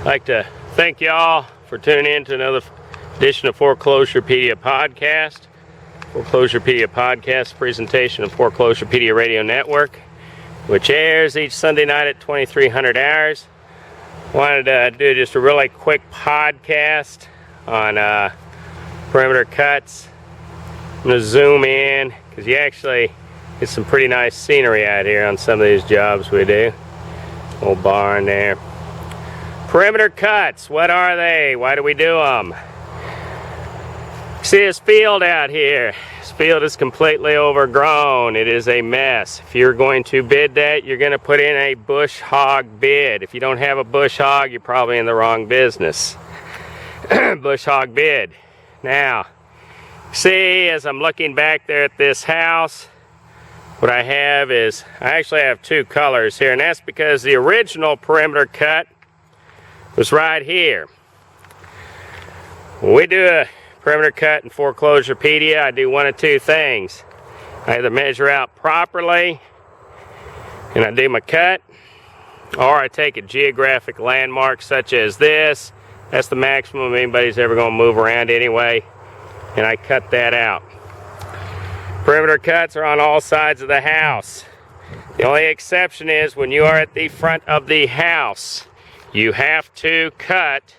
I'd like to thank y'all for tuning in to another edition of Foreclosurepedia podcast. Foreclosurepedia podcast presentation of Foreclosurepedia Radio Network, which airs each Sunday night at 2300 hours. Wanted to do just a really quick podcast on perimeter cuts. I'm going to zoom in because you actually get some pretty nice scenery out here on some of these jobs we do. Old barn there. Perimeter cuts, what are they? Why do we do them? See this field out here. This field is completely overgrown. It is a mess. If you're going to bid that, you're going to put in a bush hog bid. If you don't have a bush hog, you're probably in the wrong business. Bush hog bid. Now, see, as I'm looking back there at this house, what I have is, I actually have two colors here, and that's because the original perimeter cut was right here. When we do a perimeter cut in Foreclosurepedia, I do one of two things. I either measure out properly and I do my cut, or I take a geographic landmark such as this. That's the maximum anybody's ever going to move around anyway, and I cut that out. Perimeter cuts are on all sides of the house. The only exception is when you are at the front of the house. You have to cut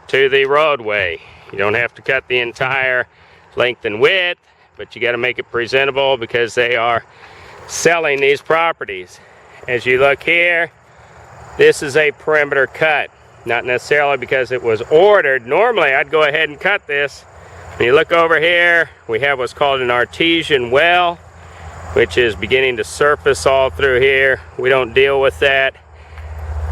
to the roadway. You don't have to cut the entire length and width, but you got to make it presentable because they are selling these properties. As you look here, this is a perimeter cut. Not necessarily because it was ordered. Normally I'd go ahead and cut this. When you look over here, we have what's called an artesian well, which is beginning to surface all through here. We don't deal with that.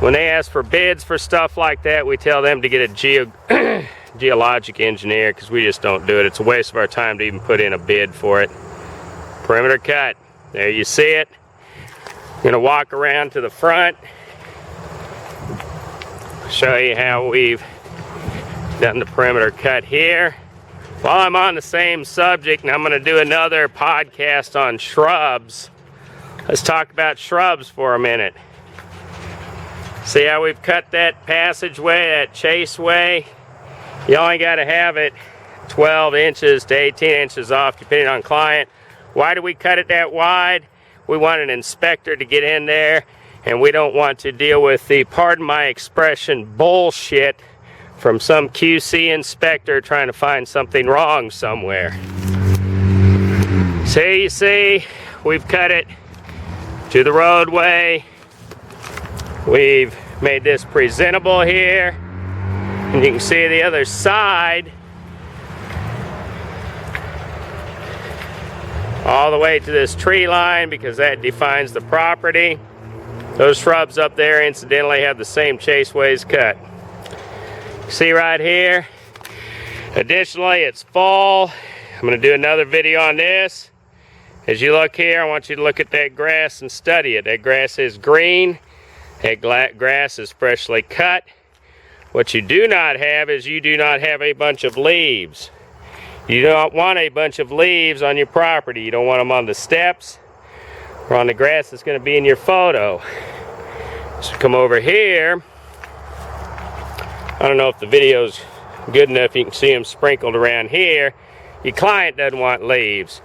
When they ask for bids for stuff like that, we tell them to get a geologic engineer because we just don't do it. It's a waste of our time to even put in a bid for it. Perimeter cut. There you see it. I'm going to walk around to the front, show you how we've done the perimeter cut here. While I'm on the same subject, and I'm going to do another podcast on shrubs, let's talk about shrubs for a minute. See how we've cut that passageway, that chaseway? You only got to have it 12 inches to 18 inches off, depending on client. Why do we cut it that wide? We want an inspector to get in there, and we don't want to deal with the, pardon my expression, bullshit from some QC inspector trying to find something wrong somewhere. So you see, we've cut it to the roadway. We've made this presentable here, and you can see the other side all the way to this tree line because that defines the property. Those shrubs up there incidentally have the same chaseways cut. See right here, additionally it's fall. I'm going to do another video on this. As you look here, I want you to look at that grass and study it. That grass is green. That grass is freshly cut. What you do not have is you do not have a bunch of leaves. You don't want a bunch of leaves on your property. You don't want them on the steps or on the grass that's going to be in your photo. So come over here. I don't know if the video's good enough. You can see them sprinkled around here. Your client doesn't want leaves.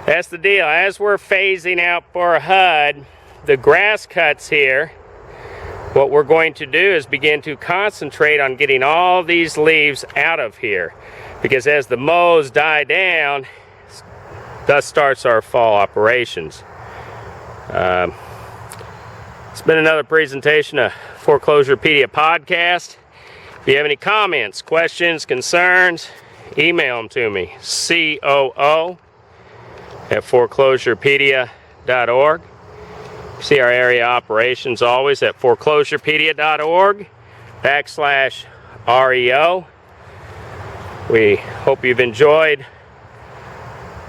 That's the deal. As we're phasing out for HUD, the grass cuts here, what we're going to do is begin to concentrate on getting all these leaves out of here, because as the mows die down, thus starts our fall operations. It's been another presentation of Foreclosurepedia podcast. If you have any comments, questions, concerns, email them to me, coo@foreclosurepedia.org. See our area operations always at foreclosurepedia.org/REO. We hope you've enjoyed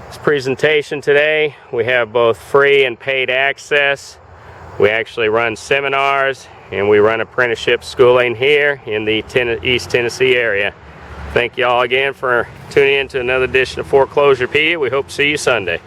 this presentation today. We have both free and paid access. We actually run seminars and we run apprenticeship schooling here in the East Tennessee area. Thank you all again for tuning in to another edition of Foreclosurepedia. We hope to see you Sunday.